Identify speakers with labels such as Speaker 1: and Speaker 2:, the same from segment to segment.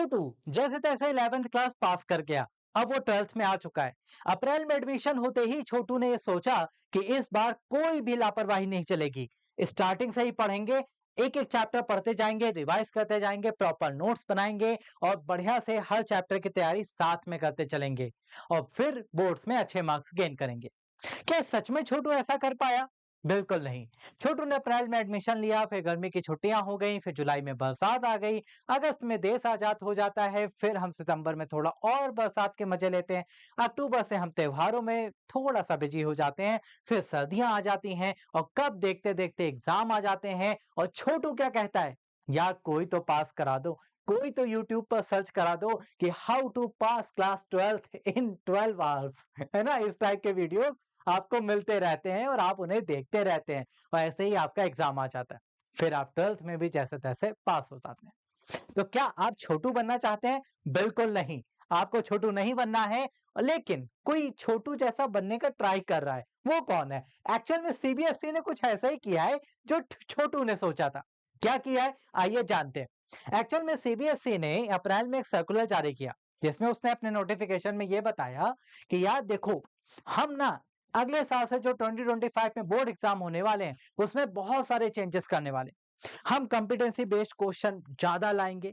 Speaker 1: छोटू जैसे तैसे 11th class pass कर गया। अब वो 12th में आ चुका है। अप्रैल में एडमिशन होते ही छोटू ने ये सोचा कि इस बार कोई भी लापरवाही नहीं चलेगी। स्टार्टिंग से ही पढ़ेंगे, एक एक चैप्टर पढ़ते जाएंगे, रिवाइज करते जाएंगे, प्रॉपर नोट्स बनाएंगे और बढ़िया से हर चैप्टर की तैयारी साथ में करते चलेंगे और फिर बोर्ड्स में अच्छे मार्क्स गेन करेंगे। क्या सच में छोटू ऐसा कर पाया? बिल्कुल नहीं। छोटू ने अप्रैल में एडमिशन लिया, फिर गर्मी की छुट्टियां हो गई, फिर जुलाई में बरसात आ गई, अगस्त में देश आजाद हो जाता है, फिर हम सितंबर में थोड़ा और बरसात के मजे लेते हैं, अक्टूबर से हम त्योहारों में थोड़ा सा बिजी हो जाते हैं, फिर सर्दियां आ जाती हैं और कब देखते देखते एग्जाम आ जाते हैं और छोटू क्या कहता है, यार कोई तो पास करा दो, कोई तो यूट्यूब पर सर्च करा दो कि how to pass class 12th in 12 hours, है ना। इस टाइप के वीडियोस आपको मिलते रहते हैं और आप उन्हें देखते रहते हैं और ऐसे ही आपका एग्जाम आ जाता है, फिर आप 12th में भी जैसे तैसे पास हो जाते हैं। तो क्या आप छोटू बनना चाहते हैं? बिल्कुल नहीं, आपको छोटू नहीं बनना है। लेकिन कोई छोटू जैसा बनने का ट्राई कर रहा है, वो कौन है? एक्चुअल में सीबीएसई ने कुछ ऐसा ही किया है जो छोटू ने सोचा था। क्या किया है, आइए जानते हैं। एक्चुअल में सीबीएसई ने अप्रैल में एक सर्कुलर जारी किया जिसमें उसने अपने नोटिफिकेशन में ये बताया कि यार देखो, हम ना अगले साल से जो 2025 में बोर्ड एग्जाम होने वाले हैं उसमें बहुत सारे चेंजेस करने वाले हैं। हम कॉम्पिटेंसी बेस्ड क्वेश्चन ज्यादा लाएंगे,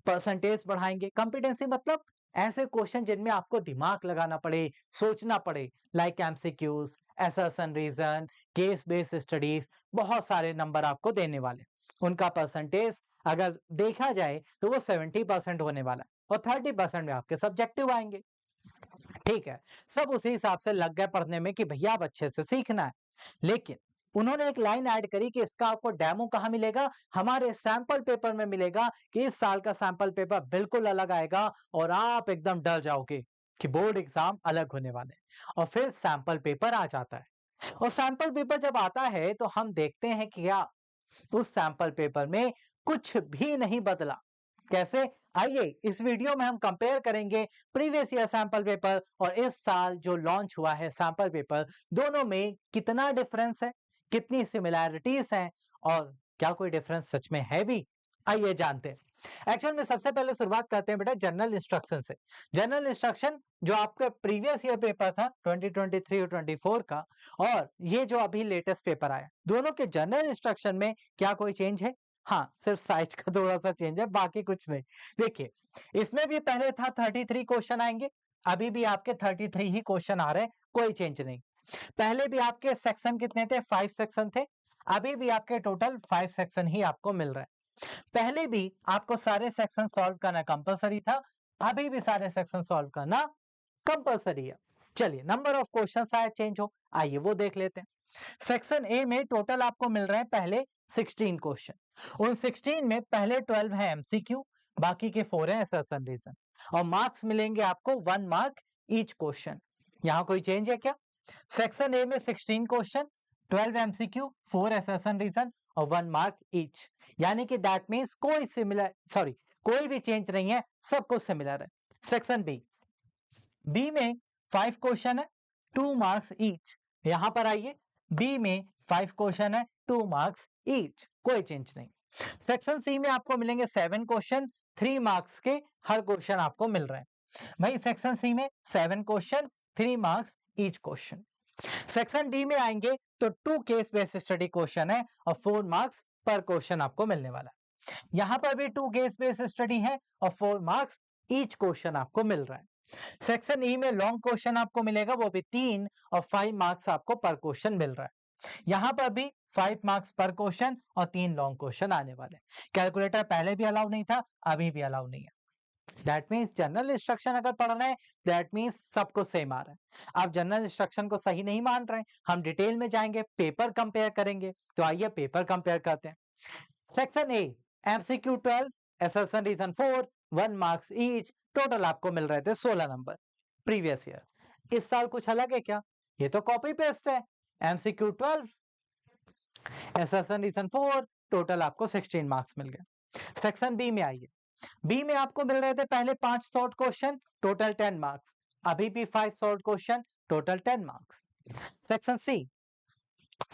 Speaker 1: परसेंटेज बढ़ाएंगे। कॉम्पिटेंसी मतलब ऐसे क्वेश्चन जिनमें आपको दिमाग लगाना पड़े, सोचना पड़े, like MCQs, assertion reason, case based studies, बहुत सारे नंबर आपको देने वाले। उनका परसेंटेज अगर देखा जाए तो वो 70% होने वाला है और 30% में आपके सब्जेक्टिव आएंगे। ठीक है, सब उसी हिसाब से लग गए पढ़ने में कि भैया अब अच्छे से सीखना है। लेकिन उन्होंने एक लाइन ऐड करी कि इसका आपको डेमो कहां मिलेगा? हमारे सैंपल पेपर में मिलेगा कि इस साल का सैंपल पेपर बिल्कुल अलग आएगा और आप एकदम डर जाओगे कि बोर्ड एग्जाम अलग होने वाले हैं। और फिर सैंपल पेपर आ जाता है और सैंपल पेपर जब आता है तो हम देखते हैं कि क्या उस सैंपल पेपर में कुछ भी नहीं बदला। कैसे? आइए इस वीडियो में हम कंपेयर करेंगे प्रीवियस ईयर सैंपल पेपर और इस साल जो लॉन्च हुआ है सैंपल पेपर, दोनों में कितना डिफरेंस है, कितनी सिमिलैरिटीज हैं और क्या कोई डिफरेंस सच में है भी। आइए जानते हैं। एक्चुअल में सबसे पहले शुरुआत करते हैं बेटा जनरल इंस्ट्रक्शन से। जनरल इंस्ट्रक्शन जो आपका प्रीवियस ईयर पेपर था 2023 और 24 का, और ये जो अभी लेटेस्ट पेपर आया, दोनों के जनरल इंस्ट्रक्शन में क्या कोई चेंज है? हाँ, सिर्फ साइज का थोड़ा सा चेंज है, बाकी कुछ नहीं। देखिए, इसमें भी पहले था 33 क्वेश्चन आएंगे, अभी भी आपके 33 ही क्वेश्चन आ रहे हैं, कोई चेंज नहीं। पहले भी आपके सेक्शन कितने थे? 5 सेक्शन थे, अभी भी आपके टोटल 5 सेक्शन ही आपको मिल रहे हैं। पहले भी आपको सारे सेक्शन सॉल्व करना कंपलसरी था, अभी भी सारे सेक्शन सॉल्व करना कंपलसरी है। चलिए, नंबर ऑफ क्वेश्चन शायद चेंज हो, आइए वो देख लेते हैं। सेक्शन ए में टोटल आपको मिल रहे हैं पहले 16 क्वेश्चन। उन 16 में पहले 12 है एमसीक्यू, बाकी के 4 है असर्शन रीजन और मार्क्स मिलेंगे आपको 1 मार्क ईच क्वेश्चन। यहां कोई चेंज है क्या? सेक्शन ए में 16 क्वेश्चन, 12 एमसीक्यू, 4 असर्शन रीजन और 1 मार्क ईच, यानी कि दैट मींस कोई भी चेंज नहीं है, सब कुछ सिमिलर है। सेक्शन बी, बी में 5 क्वेश्चन है, 2 मार्क्स ईच। यहां पर आइए, बी में 5 क्वेश्चन है, 2 मार्क्स ईच, कोई चेंज नहीं। सेक्शन सी में आपको मिलेंगे 7 क्वेश्चन, 3 मार्क्स के हर क्वेश्चन आपको मिल रहे हैं। भाई सेक्शन सी में 7 question, 3 marks each question. Section D में आएंगे तो 2 केस बेस्ड स्टडी क्वेश्चन है और 4 मार्क्स पर क्वेश्चन आपको मिलने वाला है। यहां पर भी 2 केस बेस्ड स्टडी है और 4 मार्क्स ईच क्वेश्चन आपको मिल रहा है। सेक्शन ई में लॉन्ग क्वेश्चन आपको मिलेगा, वो भी 3 और 5 मार्क्स आपको पर क्वेश्चन मिल रहा है। यहां पर भी 5 मार्क्स पर क्वेश्चन और 3 लॉन्ग क्वेश्चन आने वाले। कैलकुलेटर पहले भी अलाउ नहीं था, अभी भी अलाउ नहीं है। दैट मीन्स जनरल इंस्ट्रक्शन अगर पढ़ रहे हैं, दैट मीन्स सब कुछ सेम आ रहा है। आप जनरल इंस्ट्रक्शन को सही नहीं मान रहे हैं, हम डिटेल में जाएंगे, पेपर कंपेयर करेंगे। तो आइए पेपर कंपेयर करते हैं। Section A MCQ 12, assertion reason 4, 1 marks each, total आपको मिल रहे थे 16 नंबर प्रीवियस ईयर। इस साल कुछ अलग है क्या? ये तो कॉपी पेस्ट है। एमसीक्यू 12, असर्शन रीजन 4, टोटल आपको 16 मार्क्स मिल गए। सेक्शन बी में आइए, बी में आपको मिल रहे थे पहले 5 शॉर्ट क्वेश्चन, टोटल 10 मार्क्स, अभी भी 5 short question, total 10 marks. Section C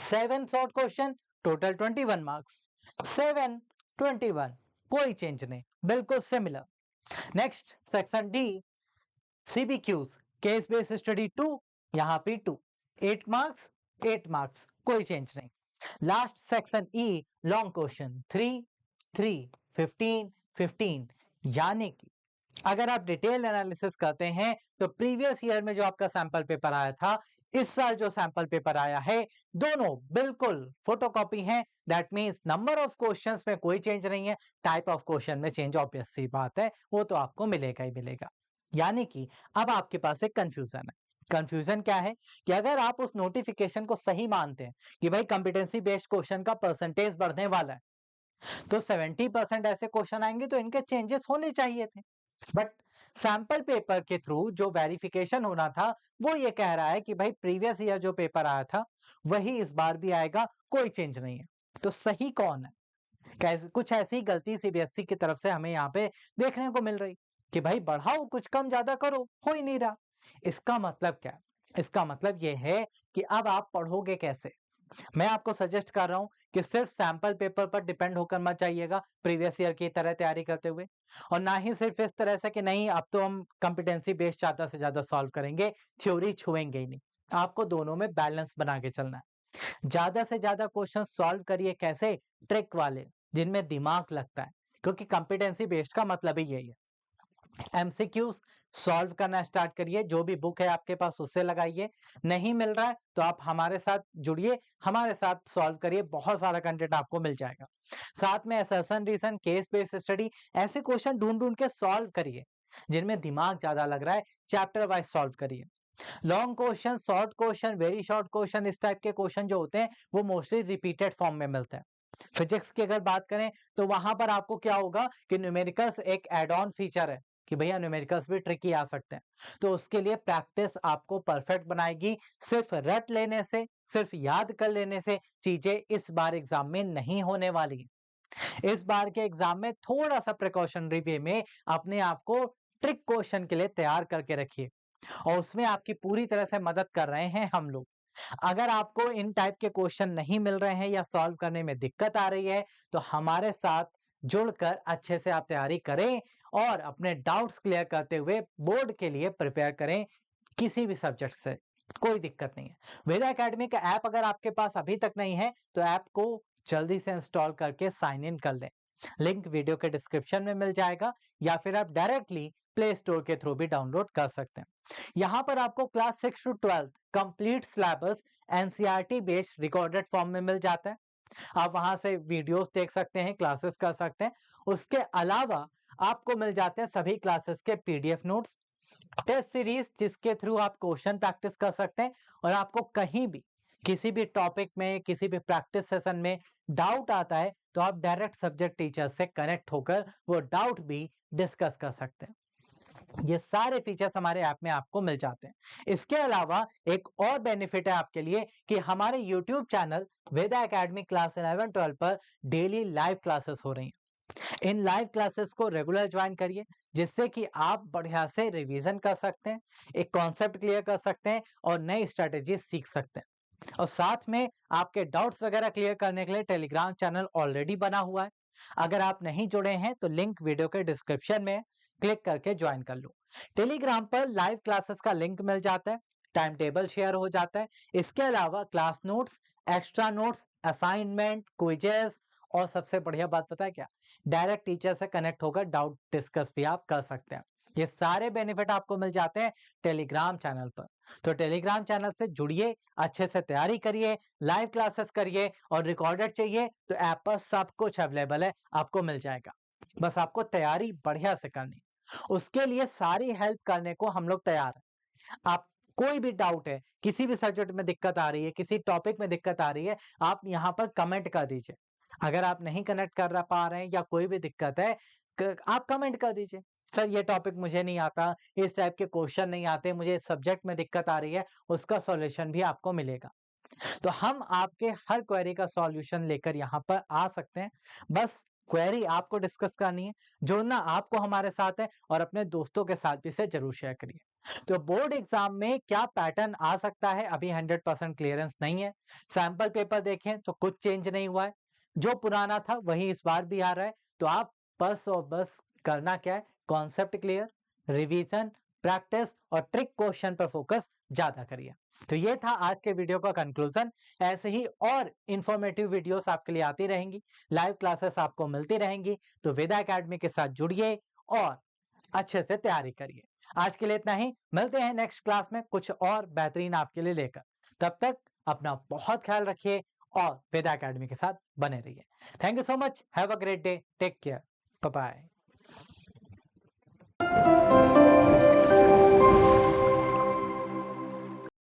Speaker 1: 7 short question, total 21 marks, 7 21, कोई चेंज नहीं, बिल्कुल similar. Next section D, CBQs, case based study 2, यहाँ पे 2, 8 मार्क्स, 8 मार्क्स, कोई चेंज नहीं। Last section E, long question 3, 3, 15, 15, यानी कि अगर आप डिटेल एनालिसिस करते हैं तो प्रीवियस ईयर में जो आपका सैंपल पेपर आया था, इस साल जो सैंपल पेपर आया है, दोनों बिल्कुल फोटोकॉपी हैं। That means number of questions में कोई चेंज नहीं है, टाइप ऑफ क्वेश्चन में चेंज ऑब्वियस सी बात है, वो तो आपको मिलेगा ही मिलेगा। यानी कि अब आपके पास एक कंफ्यूजन है। कंफ्यूजन क्या है कि अगर आप उस नोटिफिकेशन को सही मानते हैं कि भाई कॉम्पिटेंसी बेस्ड क्वेश्चन का परसेंटेज बढ़ने वाला है, तो 70% ऐसे क्वेश्चन आएंगे तो इनके चेंजेस होने चाहिए थे। बट सैंपल पेपर के थ्रू जो वेरिफिकेशन होना था, वो ये कह रहा है कि भाई प्रीवियस ईयर जो पेपर आया था वही इस बार भी आएगा, कोई चेंज नहीं है। तो सही कौन है? कैसे कुछ ऐसी गलती सीबीएसई की तरफ से हमें यहाँ पे देखने को मिल रही कि भाई बढ़ाओ कुछ कम ज्यादा करो, हो ही नहीं रहा। इसका मतलब क्या है? इसका मतलब ये है कि अब आप पढ़ोगे कैसे। मैं आपको सजेस्ट कर रहा हूं कि सिर्फ सैंपल पेपर पर डिपेंड होकर मत जाइएगा प्रीवियस ईयर की तरह तैयारी करते हुए, और ना ही सिर्फ इस तरह से कि नहीं अब तो हम कॉम्पिटेंसी बेस्ड ज्यादा से ज्यादा सॉल्व करेंगे, थ्योरी छुएंगे ही नहीं। आपको दोनों में बैलेंस बना के चलना है। ज्यादा से ज्यादा क्वेश्चन सॉल्व करिए, कैसे? ट्रिक वाले, जिनमें दिमाग लगता है, क्योंकि कॉम्पिटेंसी बेस्ड का मतलब ही यही है। एमसीक्यूज सॉल्व करना स्टार्ट करिए, जो भी बुक है आपके पास उससे लगाइए। नहीं मिल रहा है तो आप हमारे साथ जुड़िए, हमारे साथ सॉल्व करिए, बहुत सारा कंटेंट आपको मिल जाएगा। साथ में assertion reason, case based study, ऐसे क्वेश्चन ढूंढ ढूंढ के सॉल्व करिए जिनमें दिमाग ज्यादा लग रहा है, चैप्टर वाइज सॉल्व करिए। Long question, short question, very short question, इस टाइप के क्वेश्चन जो होते हैं वो मोस्टली रिपीटेड फॉर्म में मिलते हैं। फिजिक्स की अगर बात करें तो वहां पर आपको क्या होगा कि न्यूमेरिकल्स एक एड ऑन फीचर है कि भैया न्यूमेरिकल्स भी ट्रिकी आ सकते हैं, तो उसके लिए प्रैक्टिस आपको परफेक्ट बनाएगी। सिर्फ रट लेने से, सिर्फ याद कर लेने से चीजें इस बार एग्जाम में नहीं होने वाली। इस बार के एग्जाम में थोड़ा सा प्रिकॉशनरी वे में अपने आप को ट्रिक क्वेश्चन के लिए तैयार करके रखिए, और उसमें आपकी पूरी तरह से मदद कर रहे हैं हम लोग। अगर आपको इन टाइप के क्वेश्चन नहीं मिल रहे हैं या सॉल्व करने में दिक्कत आ रही है, तो हमारे साथ जुड़कर अच्छे से आप तैयारी करें और अपने डाउट्स क्लियर करते हुए बोर्ड के लिए प्रिपेयर करें, किसी भी सब्जेक्ट से कोई दिक्कत नहीं है। वेदा एकेडमी का ऐप अगर आपके पास अभी तक नहीं है तो ऐप को जल्दी से इंस्टॉल करके साइन इन कर लें। लिंक वीडियो के डिस्क्रिप्शन में मिल जाएगा, या फिर आप डायरेक्टली प्ले स्टोर के थ्रू भी डाउनलोड कर सकते हैं। यहाँ पर आपको class 6 to 12 complete syllabus NCERT based recorded form में मिल जाता है। आप वहां से वीडियोस देख सकते हैं, क्लासेस कर सकते हैं। उसके अलावा आपको मिल जाते हैं सभी क्लासेस के पीडीएफ नोट्स, टेस्ट सीरीज जिसके थ्रू आप क्वेश्चन प्रैक्टिस कर सकते हैं, और आपको कहीं भी किसी भी टॉपिक में, किसी भी प्रैक्टिस सेशन में डाउट आता है तो आप डायरेक्ट सब्जेक्ट टीचर से कनेक्ट होकर वो डाउट भी डिस्कस कर सकते हैं। ये सारे फीचर्स हमारे ऐप में आपको मिल जाते हैं। इसके अलावा एक और बेनिफिट है आपके लिए कि हमारे YouTube चैनल वेदा एकेडमी क्लास 11 12 पर डेली लाइव क्लासेस हो रही हैं। इन लाइव क्लासेस को रेगुलर ज्वाइन करिए, जिससे कि आप बढ़िया से रिवीजन कर सकते हैं, एक कॉन्सेप्ट क्लियर कर सकते हैं और नई स्ट्रेटेजी सीख सकते हैं। और साथ में आपके डाउट्स वगैरह क्लियर करने के लिए टेलीग्राम चैनल ऑलरेडी बना हुआ है। अगर आप नहीं जुड़े हैं तो लिंक वीडियो के डिस्क्रिप्शन में क्लिक करके ज्वाइन कर लो। टेलीग्राम पर लाइव क्लासेस का लिंक मिल जाता है, टाइम टेबल शेयर हो जाता है। इसके अलावा class notes, extra notes, assignment, quizzes, और सबसे बढ़िया बात पता है क्या? डायरेक्ट टीचर से कनेक्ट होकर डाउट डिस्कस भी आप कर सकते हैं। ये सारे बेनिफिट आपको मिल जाते हैं टेलीग्राम चैनल पर। तो टेलीग्राम चैनल से जुड़िए, अच्छे से तैयारी करिए, लाइव क्लासेस करिए, और रिकॉर्डेड चाहिए तो ऐप पर सब कुछ अवेलेबल है, आपको मिल जाएगा। बस आपको तैयारी बढ़िया से करनी, उसके लिए सारी हेल्प करने को हम लोग तैयार हैं। आप कोई भी डाउट है, किसी भी सब्जेक्ट में दिक्कत आ रही है, किसी टॉपिक में दिक्कत आ रही है, आप यहाँ पर कमेंट कर दीजिए। अगर आप नहीं कनेक्ट कर पा रहे हैं या कोई भी दिक्कत है, आप कमेंट कर दीजिए, सर ये टॉपिक मुझे नहीं आता, इस टाइप के क्वेश्चन नहीं आते, मुझे सब्जेक्ट में दिक्कत आ रही है, उसका सॉल्यूशन भी आपको मिलेगा। तो हम आपके हर क्वेरी का सॉल्यूशन लेकर यहाँ पर आ सकते हैं। बस क्वेरी आपको डिस्कस करनी है, जुड़ना आपको हमारे साथ है, और अपने दोस्तों के साथ भी इसे जरूर शेयर करिए। तो बोर्ड एग्जाम में क्या पैटर्न आ सकता है, अभी 100% क्लियरेंस नहीं है। सैंपल पेपर देखें तो कुछ चेंज नहीं हुआ है, जो पुराना था वही इस बार भी आ रहा है। तो आप बस और बस करना क्या है, कॉन्सेप्ट क्लियर, रिवीजन, प्रैक्टिस और ट्रिक क्वेश्चन पर फोकस ज्यादा करिए। तो ये था आज के वीडियो का कंक्लूजन। ऐसे ही और इंफॉर्मेटिव वीडियोस आपके लिए आती रहेंगी, लाइव क्लासेस आपको मिलती रहेंगी। तो वेदा एकेडमी के साथ जुड़िए और अच्छे से तैयारी करिए। आज के लिए इतना ही, मिलते हैं नेक्स्ट क्लास में कुछ और बेहतरीन आपके लिए लेकर। तब तक अपना बहुत ख्याल रखिए और वेदा एकेडमी के साथ बने रहिए। Thank you so much, have a great day, take care, bye bye.